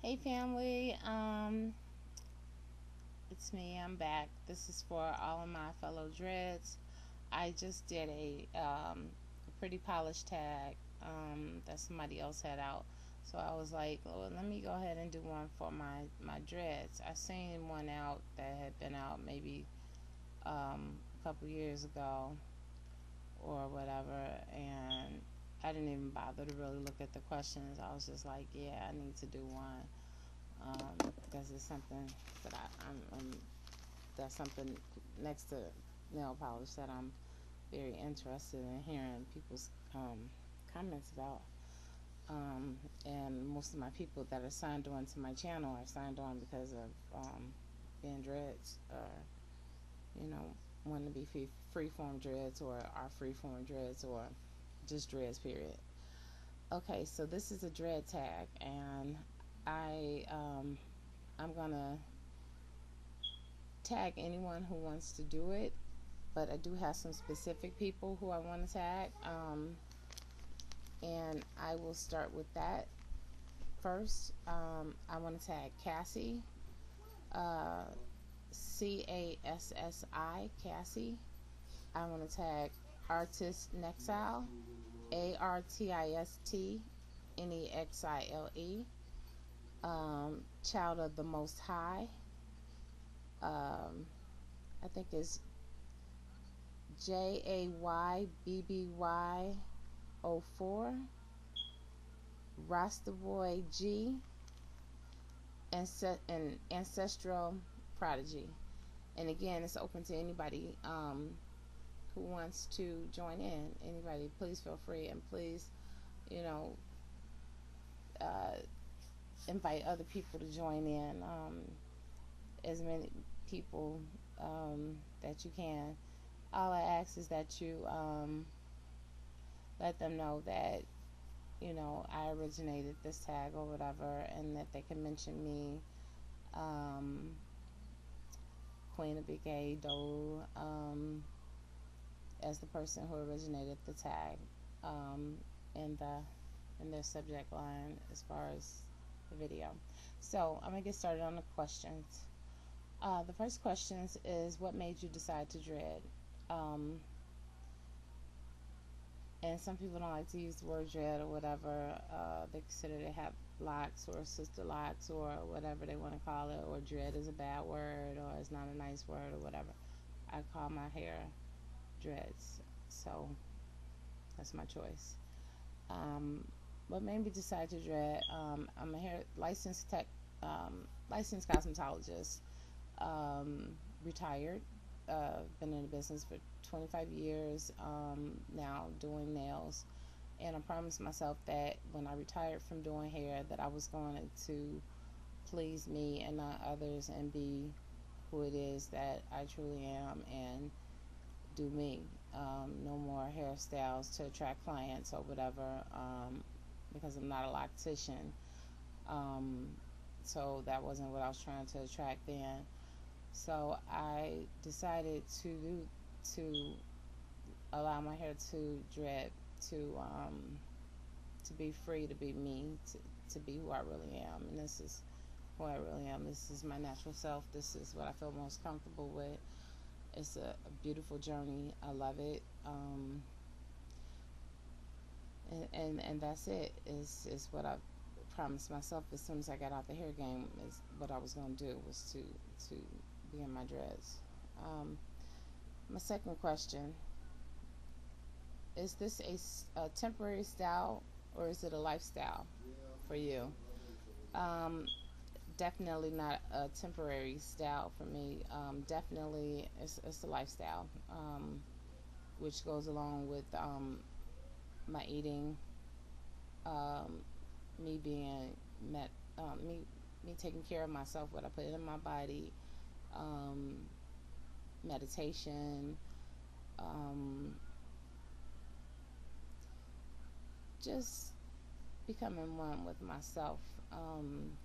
Hey family, it's me. I'm back. This is for all of my fellow dreads. I just did a pretty polished tag that somebody else had out, so I was like, well, let me go ahead and do one for my dreads. I seen one out that had been out maybe a couple years ago or whatever, and I didn't even bother to really look at the questions. I was just like, yeah, I need to do one. Because it's something that I'm that's something next to nail polish that I'm very interested in hearing people's comments about. And most of my people that are signed on to my channel are signed on because of being dreads, or you know, wanting to be free form dreads, or are free form dreads, or just dreads. Period. Okay, so this is a dread tag, and I I'm gonna tag anyone who wants to do it, but I do have some specific people who I want to tag, and I will start with that first. I want to tag Cassie, uh, Cassi, Cassie. I want to tag Artist Nexile, Artist Nexile. Child of the Most High. I think it's JAYBBY04, Rastaboy G, and Ancestral Prodigy. And again, it's open to anybody who wants to join in. Anybody, please feel free, and please, you know, uh, invite other people to join in. As many people that you can. All I ask is that you let them know that I originated this tag or whatever, and that they can mention me, um, Queen Abike Idowu, as the person who originated the tag, um, in their subject line as far as the video. So I'm gonna get started on the questions. The first question is, what made you decide to dread? Um, and some people don't like to use the word dread or whatever. They consider they have locks or sister locks or whatever they want to call it, or dread is a bad word or it's not a nice word or whatever. I call my hair dreads, so that's my choice. Um, what made me decide to dread? I'm a hair licensed cosmetologist, um, retired. Been in the business for 25 years now, doing nails, and I promised myself that when I retired from doing hair, that I was going to please me and not others, and be who it is that I truly am, and do me. No more hairstyles to attract clients or whatever, because I'm not a loctician. Um, so that wasn't what I was trying to attract then. So I decided to allow my hair to drip, to be free, to be me, to be who I really am. And this is who I really am. This is my natural self. This is what I feel most comfortable with. It's a beautiful journey. I love it. And that's it. Is what I promised myself as soon as I got out the hair game. Is what I was going to do, was to be in my dreads. My second question: is this a temporary style, or is it a lifestyle for you? Um, Definitely not a temporary style for me. Definitely, it's a lifestyle, which goes along with my eating, um, me being met, me taking care of myself, what I put in my body, um, meditation, um, just becoming one with myself,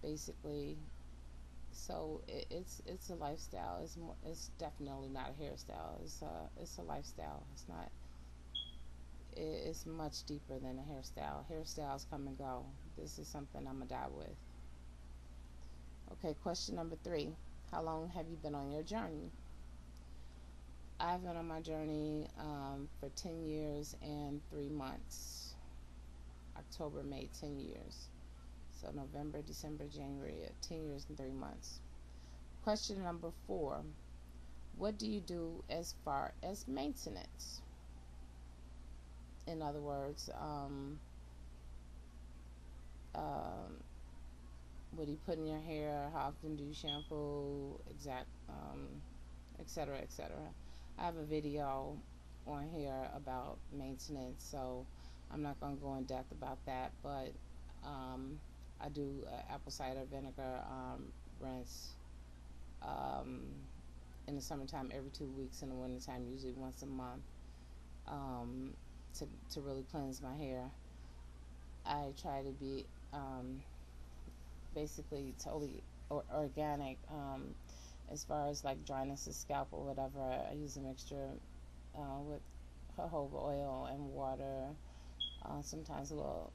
basically. So it's a lifestyle. It's definitely not a hairstyle. It's a lifestyle. It's not. It's much deeper than a hairstyle. Hairstyles come and go. This is something I'm gonna die with. Okay, question number 3. How long have you been on your journey? I've been on my journey for 10 years and 3 months. October made 10 years. So November, December, January, 10 years and 3 months. Question number 4. What do you do as far as maintenance? In other words, what do you put in your hair? How often do you shampoo? Etc., etc. I have a video on here about maintenance, so I'm not going to go in depth about that, but I do apple cider vinegar rinse in the summertime every 2 weeks, in the wintertime usually once a month, to really cleanse my hair. I try to be basically totally organic as far as like dryness of scalp or whatever. I use a mixture with jojoba oil and water, sometimes a little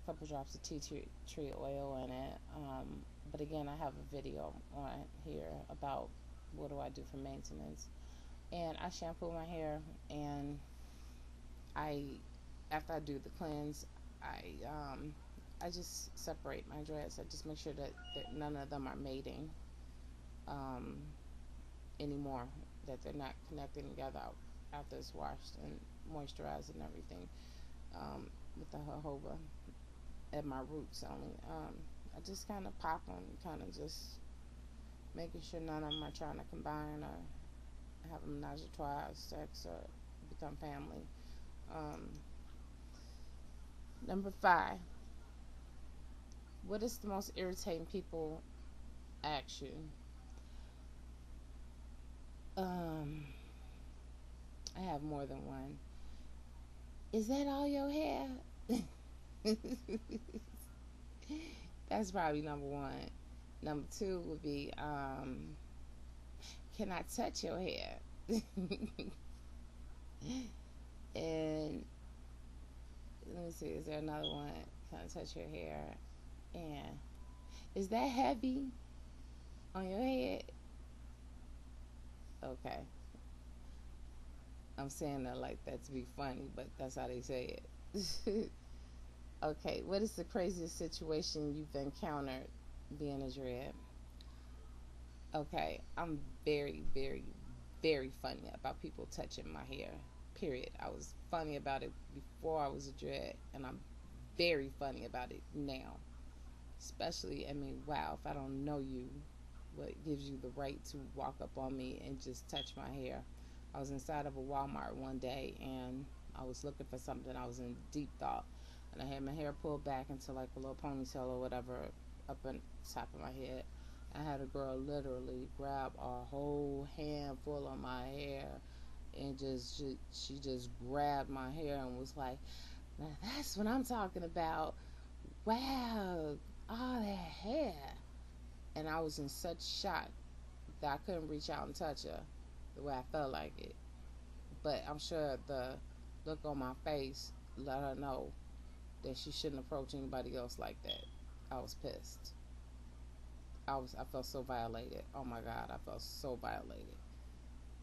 couple drops of tea tree oil in it, but again, I have a video on here about what do I do for maintenance. And I shampoo my hair, and after I do the cleanse, I just separate my dreads. I just make sure that none of them are mating anymore, that they're not connecting together after it's washed and moisturized and everything, with the jojoba at my roots only. I just kind of pop them, kind of just making sure none of them are trying to combine or have a menage a trois, sex, or become family. Number 5. What is the most irritating people ask you? I have more than one. Is that all your hair? That's probably number 1. Number 2 would be, can I touch your hair? And let me see, is there another one? Can I touch your hair? And is that heavy on your head? Okay. I'm saying that like that to be funny, but that's how they say it. Okay, what is the craziest situation you've encountered being a dread? Okay, I'm very, very, very funny about people touching my hair. Period. I was funny about it before I was a dread, and I'm very funny about it now. Especially, I mean, wow, if I don't know you, what gives you the right to walk up on me and just touch my hair? I was inside of a Walmart one day, and I was looking for something. I was in deep thought, and I had my hair pulled back into like a little ponytail or whatever up on top of my head. I had a girl literally grab a whole handful of my hair, and she just grabbed my hair and was like, "Now that's what I'm talking about. Wow, all that hair." And I was in such shock that I couldn't reach out and touch her the way I felt like it. But I'm sure the look on my face let her know that she shouldn't approach anybody else like that. I was pissed. I felt so violated. Oh my God, I felt so violated.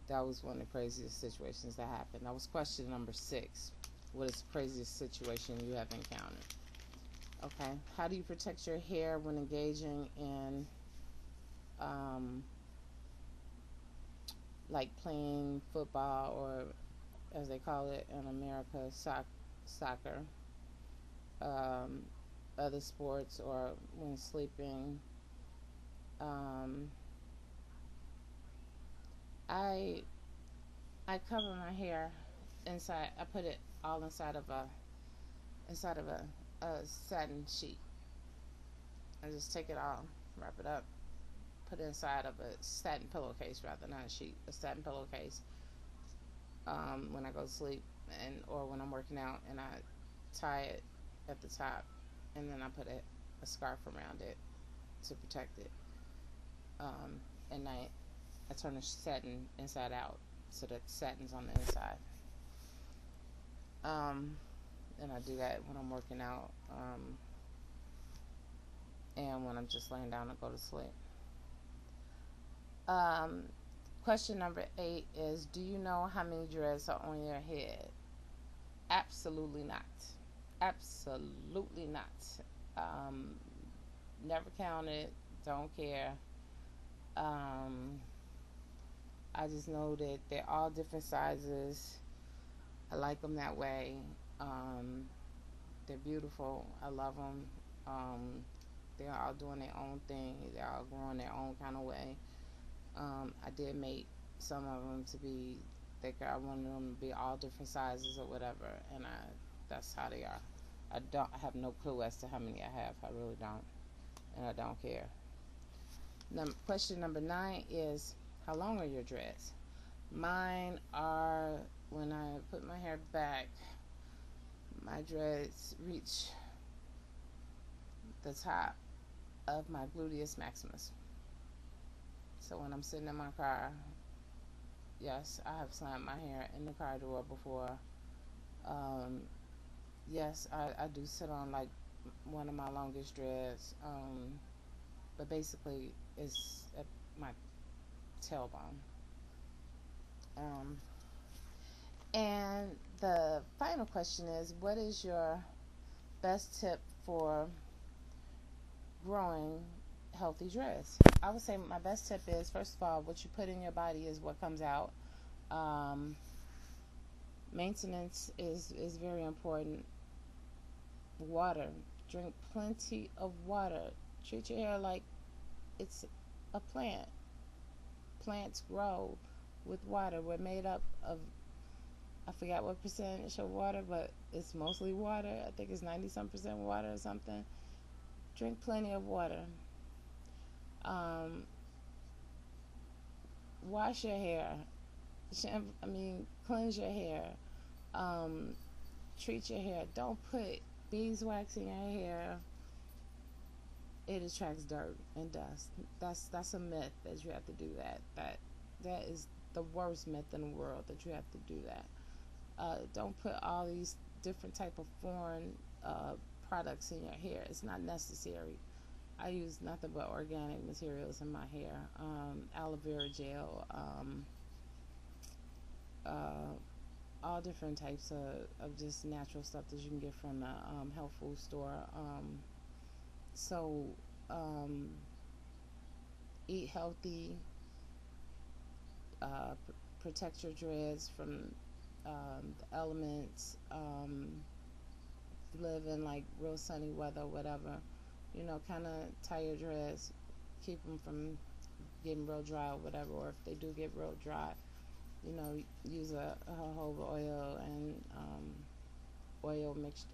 That was one of the craziest situations that happened. That was question number 6. What is the craziest situation you have encountered? Okay. How do you protect your hair when engaging in like playing football, or as they call it in America, soccer, um, other sports, or when sleeping? I I cover my hair inside. I put it all inside of a satin sheet. I just take it all, wrap it up, put it inside of a satin pillowcase, rather, not a sheet, a satin pillowcase. When I go to sleep, or when I'm working out, and I tie it at the top, and then I put a scarf around it to protect it. At night, I turn the satin inside out so that the satin's on the inside. And I do that when I'm working out. and when I'm just laying down to go to sleep. Um, Question number 8 is, do you know how many dreads are on your head? Absolutely not. Absolutely not. Um, Never counted. Don't care. I just know that they're all different sizes. I like them that way. They're beautiful. I love them. They're all doing their own thing. They're all growing their own kind of way. I did make some of them to be thicker. I wanted them to be all different sizes or whatever, and that's how they are. I have no clue as to how many I have. I really don't, and I don't care. Question number 9 is, how long are your dreads? Mine are, when I put my hair back, my dreads reach the top of my gluteus maximus. So when I'm sitting in my car, yes, I have slammed my hair in the car door before. Yes, I do sit on like one of my longest dreads, but basically it's at my tailbone. And the final question is, what is your best tip for growing healthy dreads? I would say my best tip is, first of all, what you put in your body is what comes out. Maintenance is very important. Water. Drink plenty of water. Treat your hair like it's a plant. Plants grow with water. We're made up of, I forgot what percentage of water, but it's mostly water. I think it's 90-some% water or something. Drink plenty of water. Wash your hair. Cleanse your hair. Treat your hair. Don't put beeswax in your hair. It attracts dirt and dust. That's a myth that you have to do that. That is the worst myth in the world, that you have to do that. Don't put all these different type of foreign products in your hair. It's not necessary. I use nothing but organic materials in my hair. Aloe vera gel, all different types of just natural stuff that you can get from the health food store. So eat healthy, protect your dreads from the elements, live in like real sunny weather, whatever. Kind of tie your dreads, keep them from getting real dry or whatever, or if they do get real dry, use a jojoba oil and oil mixed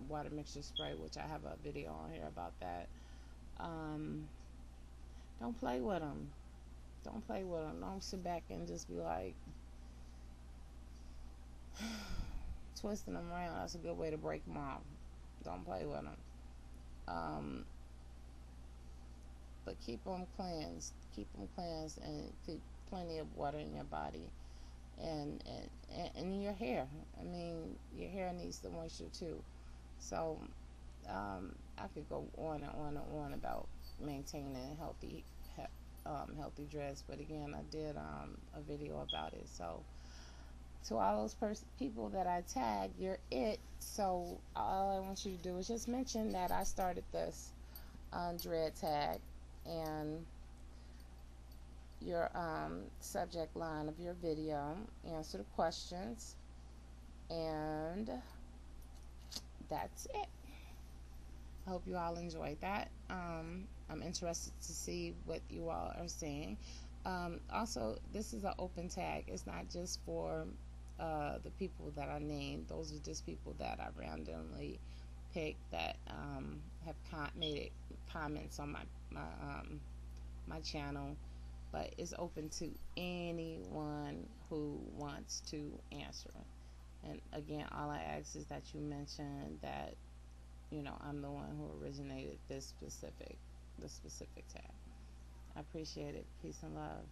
water mixture spray, which I have a video on here about that. Don't play with them. Don't play with them. Don't sit back and just be like twisting them around. That's a good way to break them off. Don't play with them. But keep them cleansed. Keep them cleansed, and keep plenty of water in your body and in your hair. Your hair needs the moisture too. So I could go on and on and on about maintaining healthy dreads, but again, I did a video about it. So to all those people that I tagged, you're it. So all I want you to do is just mention that I started this dread tag, and your subject line of your video, answer the questions, and that's it. I hope you all enjoyed that. I'm interested to see what you all are saying. Also, this is an open tag. It's not just for the people that I named. Those are just people that I randomly picked that have made comments on my channel. But it's open to anyone who wants to answer. And again, all I ask is that you mention that I'm the one who originated this specific tag. I appreciate it. Peace and love.